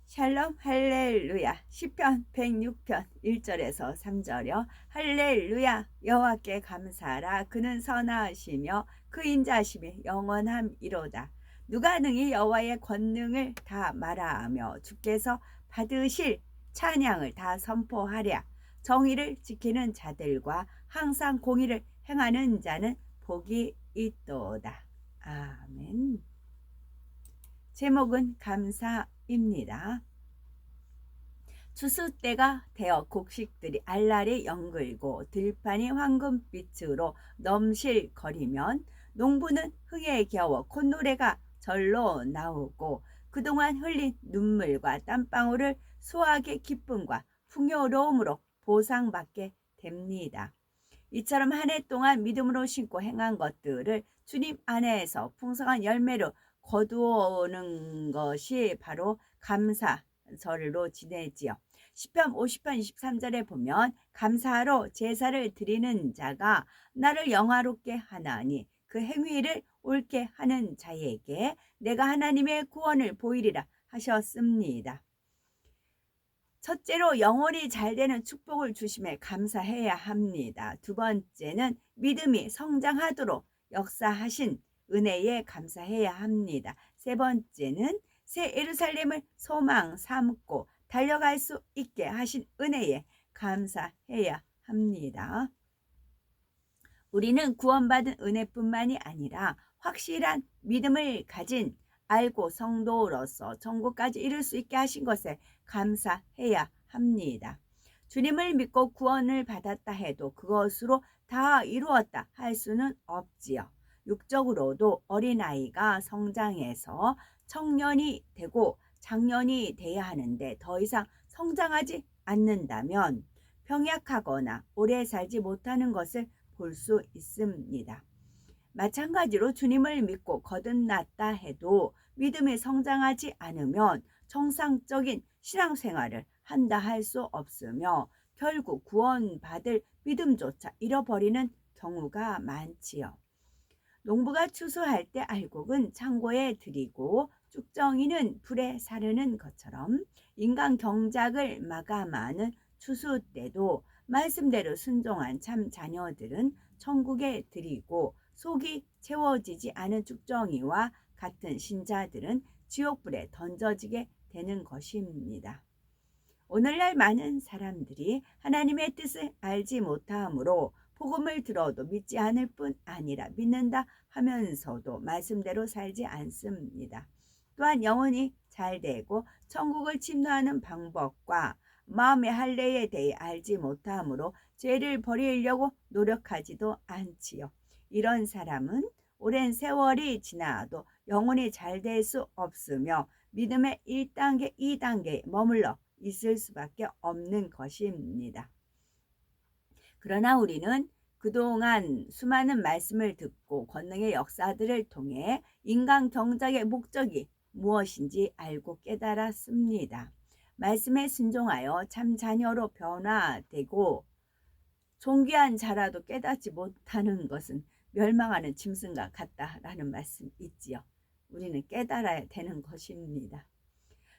샬롬 할렐루야. 시편 106편 1절에서 3절여. 할렐루야. 여호와께 감사하라. 그는 선하시며 그 인자심이 영원함이로다. 누가 능히 여호와의 권능을 다 말하며 주께서 받으실 찬양을 다 선포하랴. 정의를 지키는 자들과 항상 공의를 행하는 자는 복이 있도다. 아멘. 제목은 감사입니다. 추수 때가 되어 곡식들이 알알이 연글고 들판이 황금빛으로 넘실거리면 농부는 흥에 겨워 콧노래가 절로 나오고 그동안 흘린 눈물과 땀방울을 수확의 기쁨과 풍요로움으로 보상받게 됩니다. 이처럼 한 해 동안 믿음으로 심고 행한 것들을 주님 안에서 풍성한 열매로 거두어오는 것이 바로 감사절로 지내지요. 시편 50편 23절에 보면 감사로 제사를 드리는 자가 나를 영화롭게 하나니 그 행위를 옳게 하는 자에게 내가 하나님의 구원을 보이리라 하셨습니다. 첫째로 영혼이 잘 되는 축복을 주심에 감사해야 합니다. 두 번째는 믿음이 성장하도록 역사하신 은혜에 감사해야 합니다. 세 번째는 새 예루살렘을 소망 삼고 달려갈 수 있게 하신 은혜에 감사해야 합니다. 우리는 구원받은 은혜뿐만이 아니라 확실한 믿음을 가진 알고 성도로서 천국까지 이룰 수 있게 하신 것에 감사해야 합니다. 주님을 믿고 구원을 받았다 해도 그것으로 다 이루었다 할 수는 없지요. 육적으로도 어린아이가 성장해서 청년이 되고 장년이 돼야 하는데 더 이상 성장하지 않는다면 병약하거나 오래 살지 못하는 것을 볼 수 있습니다. 마찬가지로 주님을 믿고 거듭났다 해도 믿음이 성장하지 않으면 정상적인 신앙생활을 한다 할 수 없으며 결국 구원받을 믿음조차 잃어버리는 경우가 많지요. 농부가 추수할 때 알곡은 창고에 들이고 쭉정이는 불에 사르는 것처럼 인간 경작을 마감하는 추수 때도 말씀대로 순종한 참 자녀들은 천국에 들이고 속이 채워지지 않은 쭉정이와 같은 신자들은 지옥불에 던져지게 되는 것입니다. 오늘날 많은 사람들이 하나님의 뜻을 알지 못하므로 복음을 들어도 믿지 않을 뿐 아니라 믿는다 하면서도 말씀대로 살지 않습니다. 또한 영혼이 잘 되고 천국을 침노하는 방법과 마음의 할례에 대해 알지 못하므로 죄를 버리려고 노력하지도 않지요. 이런 사람은 오랜 세월이 지나도 영혼이 잘 될 수 없으며 믿음의 1단계, 2단계에 머물러 있을 수밖에 없는 것입니다. 그러나 우리는 그동안 수많은 말씀을 듣고 권능의 역사들을 통해 인간 경작의 목적이 무엇인지 알고 깨달았습니다. 말씀에 순종하여 참 자녀로 변화되고 존귀한 자라도 깨닫지 못하는 것은 멸망하는 짐승과 같다라는 말씀 있지요. 우리는 깨달아야 되는 것입니다.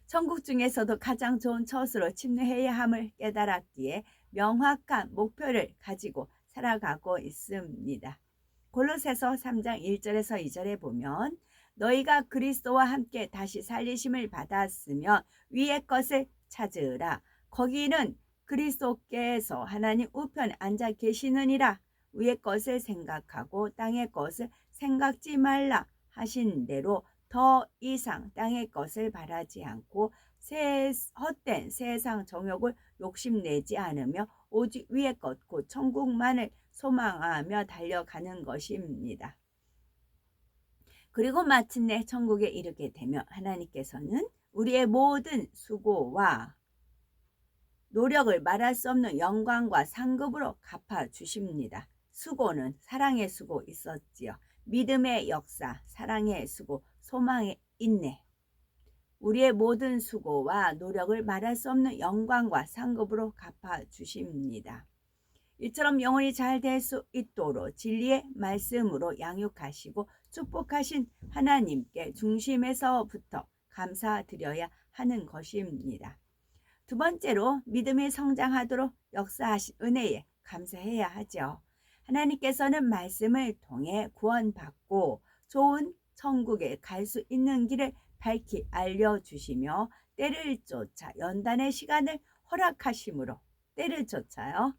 천국 중에서도 가장 좋은 처소로 침례해야 함을 깨달았기에 명확한 목표를 가지고 살아가고 있습니다. 골로새서 3장 1절에서 2절에 보면 너희가 그리스도와 함께 다시 살리심을 받았으면 위의 것을 찾으라. 거기는 그리스도께서 하나님 우편에 앉아 계시느니라. 위의 것을 생각하고 땅의 것을 생각지 말라 하신 대로 더 이상 땅의 것을 바라지 않고 헛된 세상 정욕을 욕심내지 않으며 오직 위의 것 곧 천국만을 소망하며 달려가는 것입니다. 그리고 마침내 천국에 이르게 되면 하나님께서는 우리의 모든 수고와 노력을 말할 수 없는 영광과 상급으로 갚아주십니다. 수고는 사랑의 수고 있었지요. 믿음의 역사, 사랑의 수고, 소망의 인내. 우리의 모든 수고와 노력을 말할 수 없는 영광과 상급으로 갚아주십니다. 이처럼 영혼이 잘 될 수 있도록 진리의 말씀으로 양육하시고 축복하신 하나님께 중심에서부터 감사드려야 하는 것입니다. 두 번째로 믿음이 성장하도록 역사하신 은혜에 감사해야 하죠. 하나님께서는 말씀을 통해 구원받고 좋은 천국에 갈 수 있는 길을 밝히 알려주시며 때를 쫓아 연단의 시간을 허락하심으로 때를 쫓아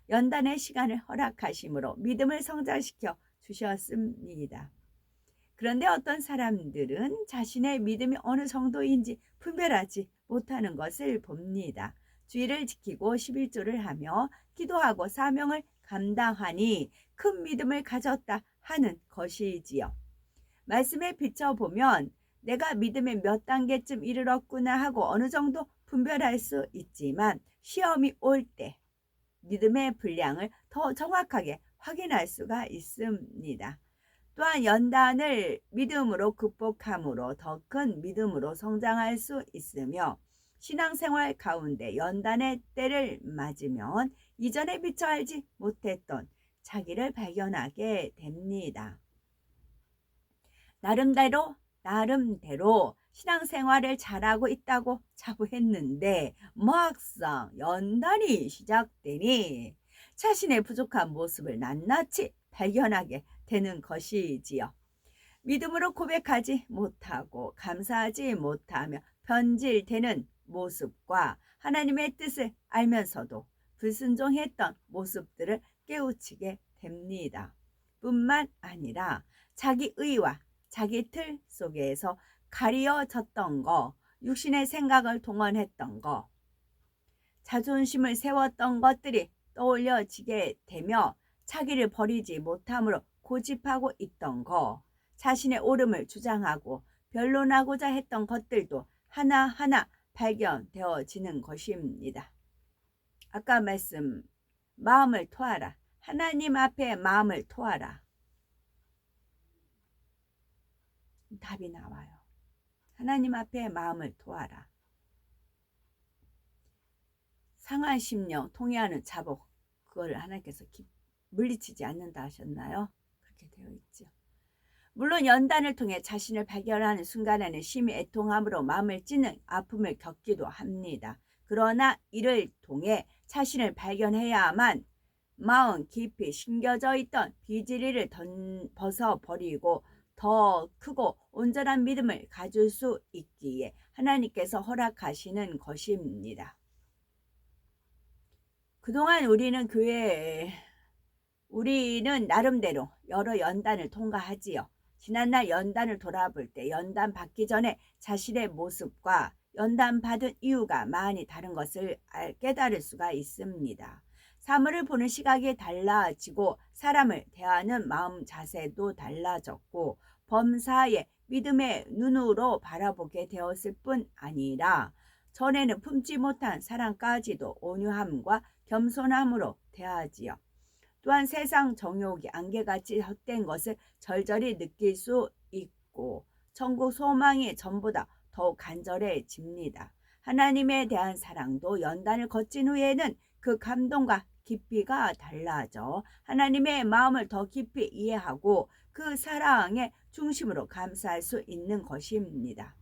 연단의 시간을 허락하심으로 믿음을 성장시켜 주셨습니다. 그런데 어떤 사람들은 자신의 믿음이 어느 정도인지 분별하지 못하는 것을 봅니다. 주의를 지키고 11조를 하며 기도하고 사명을 감당하니 큰 믿음을 가졌다 하는 것이지요. 말씀에 비춰보면 내가 믿음의 몇 단계쯤 이르렀구나 하고 어느 정도 분별할 수 있지만 시험이 올 때 믿음의 분량을 더 정확하게 확인할 수가 있습니다. 또한 연단을 믿음으로 극복함으로 더 큰 믿음으로 성장할 수 있으며 신앙생활 가운데 연단의 때를 맞으면 이전에 미처 알지 못했던 자기를 발견하게 됩니다. 나름대로 신앙생활을 잘하고 있다고 자부했는데 막상 연단이 시작되니 자신의 부족한 모습을 낱낱이 발견하게 되는 것이지요. 믿음으로 고백하지 못하고 감사하지 못하며 변질되는 모습과 하나님의 뜻을 알면서도 불순종했던 모습들을 깨우치게 됩니다. 뿐만 아니라 자기 의와 자기 틀 속에서 가리어졌던 거, 육신의 생각을 동원했던 거, 자존심을 세웠던 것들이 떠올려지게 되며 자기를 버리지 못함으로 고집하고 있던 거, 자신의 옳음을 주장하고 변론하고자 했던 것들도 하나하나 발견되어지는 것입니다. 아까 말씀, 마음을 토하라. 하나님 앞에 마음을 토하라. 답이 나와요. 하나님 앞에 마음을 토하라. 상한 심령, 통해하는 자복, 그걸 하나님께서 물리치지 않는다 하셨나요? 그렇게 되어 있죠. 물론 연단을 통해 자신을 발견하는 순간에는 심히 애통함으로 마음을 찢는 아픔을 겪기도 합니다. 그러나 이를 통해 자신을 발견해야만 마음 깊이 심겨져 있던 비지리를 벗어버리고 더 크고 온전한 믿음을 가질 수 있기에 하나님께서 허락하시는 것입니다. 그동안 우리는 나름대로 여러 연단을 통과하지요. 지난날 연단을 돌아볼 때 연단 받기 전에 자신의 모습과 연단 받은 이유가 많이 다른 것을 깨달을 수가 있습니다. 사물을 보는 시각이 달라지고 사람을 대하는 마음 자세도 달라졌고 범사에 믿음의 눈으로 바라보게 되었을 뿐 아니라 전에는 품지 못한 사랑까지도 온유함과 겸손함으로 대하지요. 또한 세상 정욕이 안개같이 헛된 것을 절절히 느낄 수 있고 천국 소망이 전보다 더욱 간절해집니다. 하나님에 대한 사랑도 연단을 거친 후에는 그 감동과 깊이가 달라져 하나님의 마음을 더 깊이 이해하고 그 사랑의 중심으로 감사할 수 있는 것입니다.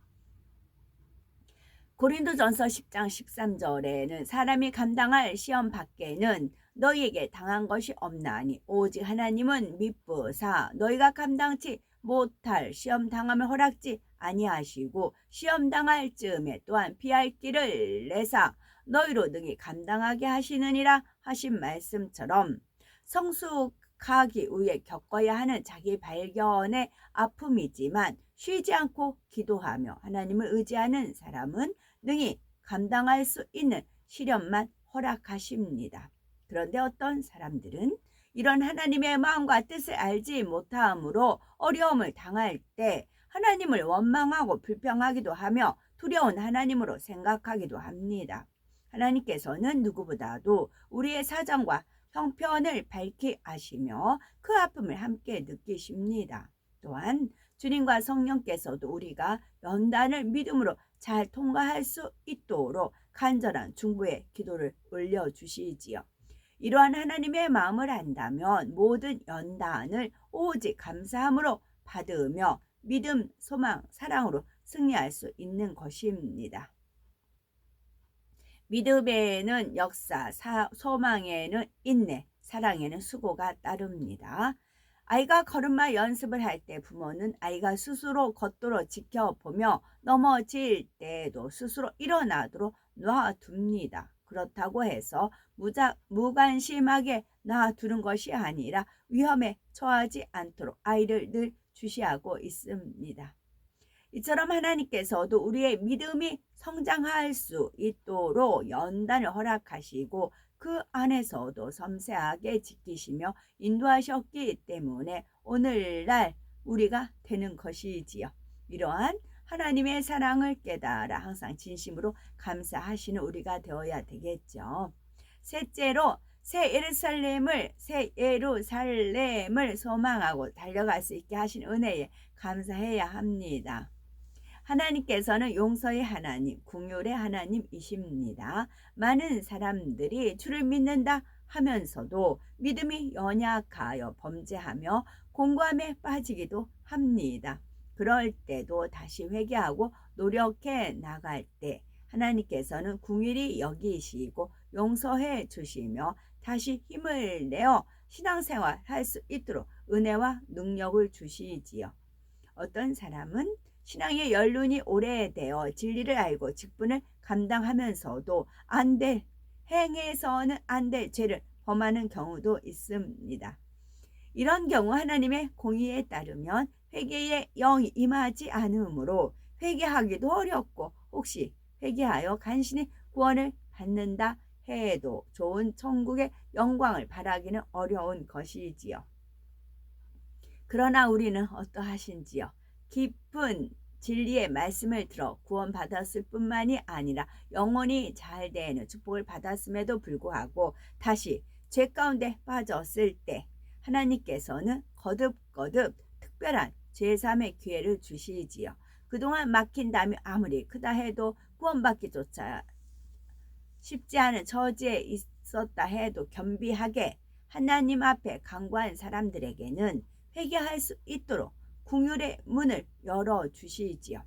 고린도전서 10장 13절에는 사람이 감당할 시험 밖에는 너희에게 당한 것이 없나니 오직 하나님은 미쁘사 너희가 감당치 못할 시험 당함을 허락지 아니하시고 시험 당할 즈음에 또한 피할 길을 내사 너희로 능히 감당하게 하시느니라 하신 말씀처럼 성숙하기 위해 겪어야 하는 자기 발견의 아픔이지만 쉬지 않고 기도하며 하나님을 의지하는 사람은 능히 감당할 수 있는 시련만 허락하십니다. 그런데 어떤 사람들은 이런 하나님의 마음과 뜻을 알지 못함으로 어려움을 당할 때 하나님을 원망하고 불평하기도 하며 두려운 하나님으로 생각하기도 합니다. 하나님께서는 누구보다도 우리의 사정과 형편을 밝히 아시며 그 아픔을 함께 느끼십니다. 또한 주님과 성령께서도 우리가 연단을 믿음으로 잘 통과할 수 있도록 간절한 중보의 기도를 올려주시지요. 이러한 하나님의 마음을 안다면 모든 연단을 오직 감사함으로 받으며 믿음, 소망, 사랑으로 승리할 수 있는 것입니다. 믿음에는 역사, 소망에는 인내, 사랑에는 수고가 따릅니다. 아이가 걸음마 연습을 할 때 부모는 아이가 스스로 걷도록 지켜보며 넘어질 때에도 스스로 일어나도록 놔둡니다. 그렇다고 해서 무관심하게 놔두는 것이 아니라 위험에 처하지 않도록 아이를 늘 주시하고 있습니다. 이처럼 하나님께서도 우리의 믿음이 성장할 수 있도록 연단을 허락하시고 그 안에서도 섬세하게 지키시며 인도하셨기 때문에 오늘날 우리가 되는 것이지요. 이러한 하나님의 사랑을 깨달아 항상 진심으로 감사하시는 우리가 되어야 되겠죠. 셋째로 새 예루살렘을 소망하고 달려갈 수 있게 하신 은혜에 감사해야 합니다. 하나님께서는 용서의 하나님, 긍휼의 하나님이십니다. 많은 사람들이 주를 믿는다 하면서도 믿음이 연약하여 범죄하며 공고함에 빠지기도 합니다. 그럴 때도 다시 회개하고 노력해 나갈 때 하나님께서는 긍휼히 여기시고 용서해 주시며 다시 힘을 내어 신앙생활 할 수 있도록 은혜와 능력을 주시지요. 어떤 사람은 신앙의 연륜이 오래되어 진리를 알고 직분을 감당하면서도 행해서는 안 될 죄를 범하는 경우도 있습니다. 이런 경우 하나님의 공의에 따르면 회개의 영이 임하지 않으므로 회개하기도 어렵고 혹시 회개하여 간신히 구원을 받는다 해도 좋은 천국의 영광을 바라기는 어려운 것이지요. 그러나 우리는 어떠하신지요? 깊은 진리의 말씀을 들어 구원받았을 뿐만이 아니라 영원히 잘 되는 축복을 받았음에도 불구하고 다시 죄 가운데 빠졌을 때 하나님께서는 거듭거듭 특별한 죄사함의 기회를 주시지요. 그동안 막힌 담이 아무리 크다 해도 구원받기조차 쉽지 않은 처지에 있었다 해도 겸비하게 하나님 앞에 간구한 사람들에게는 회개할 수 있도록 긍휼의 문을 열어주시지요.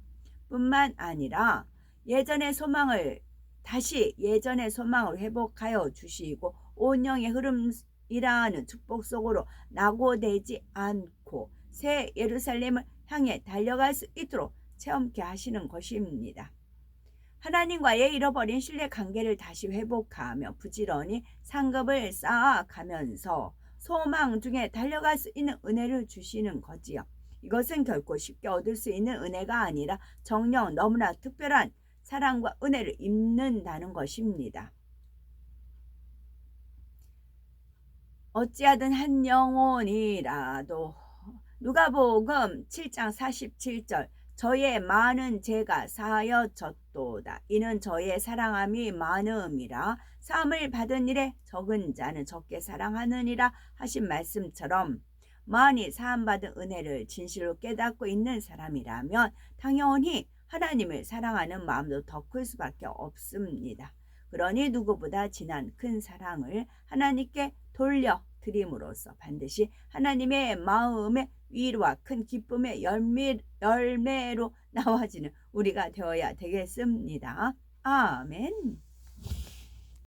뿐만 아니라 예전의 소망을 회복하여 주시고 온 영의 흐름이라는 축복 속으로 낙오되지 않고 새 예루살렘을 향해 달려갈 수 있도록 체험케 하시는 것입니다. 하나님과의 잃어버린 신뢰 관계를 다시 회복하며 부지런히 상급을 쌓아가면서 소망 중에 달려갈 수 있는 은혜를 주시는 거지요. 이것은 결코 쉽게 얻을 수 있는 은혜가 아니라 정녕 너무나 특별한 사랑과 은혜를 입는다는 것입니다. 어찌하든 한 영혼이라도 누가복음 7장 47절 저의 많은 죄가 사하여졌도다. 이는 저의 사랑함이 많음이라. 사함을 받은 일에 적은 자는 적게 사랑하느니라 하신 말씀처럼 많이 사함받은 은혜를 진실로 깨닫고 있는 사람이라면 당연히 하나님을 사랑하는 마음도 더 클 수밖에 없습니다. 그러니 누구보다 진한 큰 사랑을 하나님께 돌려드림으로써 반드시 하나님의 마음의 위로와 큰 기쁨의 열매로 나와지는 우리가 되어야 되겠습니다. 아멘.